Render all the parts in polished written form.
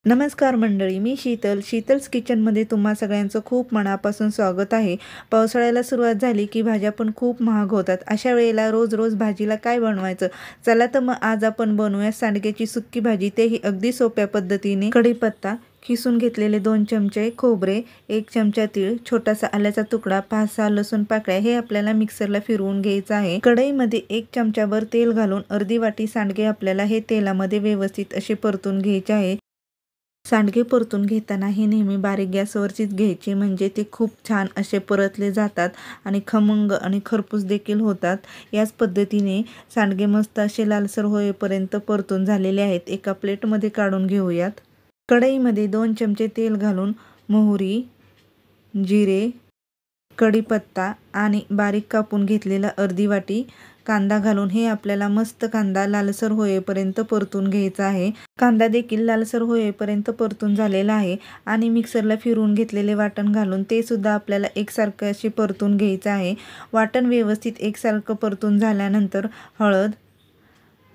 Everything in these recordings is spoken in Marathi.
नमस्कार मंडळी, मी शीतल्स किचनमध्ये तुम्हा सगळ्यांचं खूप मनापासून स्वागत आहे। पावसाळ्याला सुरुवात झाली की भाज्या पण खूप महाग होतात। अशा वेळेला रोज रोज भाजीला काय बनवायचं? चला तर मग आज आपण बनवूया सांडग्याची सुक्की भाजी, तेही अगदी सोप्या पद्धतीने। कढीपत्ता किसून घेतलेले 2 चमचे, खोबरे 1 चमचा, तीळ, छोटासा आल्याचा तुकडा, 5-6 लसूण पाकळ्या हे आपल्याला मिक्सरला फिरवून घ्यायचं आहे। कढईमध्ये 1 चमचाभर तेल घालून अर्धी वाटी सांडगे आपल्याला हे तेलामध्ये व्यवस्थित असे परतून घ्यायचे आहे। सांडगे परतून घेताना हे नेहमी बारीक गॅसवरतीच घ्यायचे, म्हणजे ते खूप छान असे परतले जातात आणि खमंग आणि खरपूस देखील होतात। याच पद्धतीने सांडगे मस्त असे लालसर होईपर्यंत परतून झालेले आहेत। एका प्लेटमध्ये काढून घेऊयात। कढईमध्ये 2 चमचे तेल घालून मोहरी, जिरे, कढीपत्ता आणि बारीक कापून घेतलेला अर्धी वाटी कांदा घालून हे आपल्याला मस्त कांदा लालसर होईपर्यंत परतून घ्यायचा आहे। कांदा देखील लालसर होईपर्यंत परतून झालेला आहे आणि मिक्सरला फिरवून घेतलेले वाटण घालून ते सुद्धा आपल्याला एकसारखं असे परतून घ्यायचं आहे। वाटण व्यवस्थित एकसारखं परतून झाल्यानंतर हळद,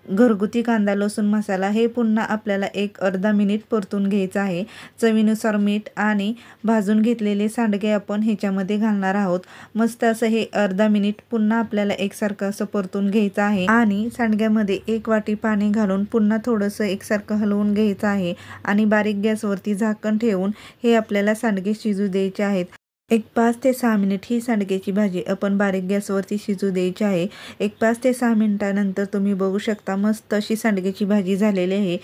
घरगुती कांदा लसूण मसाला हे पुन्हा आपल्याला एक अर्धा मिनिट परतून घ्यायचं आहे। चवीनुसार मीठ आणि भाजून घेतलेले सांडगे आपण ह्याच्यामध्ये घालणार आहोत। मस्त असं हे अर्धा मिनिट पुन्हा आपल्याला एकसारखं असं परतून घ्यायचं आहे आणि सांडग्यामध्ये 1 वाटी पाणी घालून पुन्हा थोडंसं एकसारखं हलवून घ्यायचं आहे आणि बारीक गॅसवरती झाकण ठेवून हे आपल्याला सांडगे शिजू द्यायचे आहेत। एक 5 ते 6 मिनिट ही सांडग्याची भाजी आपण बारीक गॅसवरती शिजू द्यायची आहे। एक 5 ते 6 मिनिटानंतर तुम्ही बघू शकता मस्त अशी सांडग्याची भाजी झालेली आहे।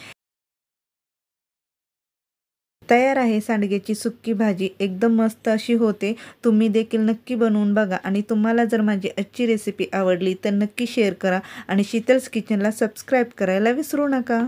तयार आहे सांडग्याची सुक्की भाजी, एकदम मस्त अशी होते। तुम्ही देखील नक्की बनवून बघा आणि तुम्हाला जर माझी आजची रेसिपी आवडली तर नक्की शेअर करा आणि शीतल्स किचनला सबस्क्राईब करायला विसरू नका।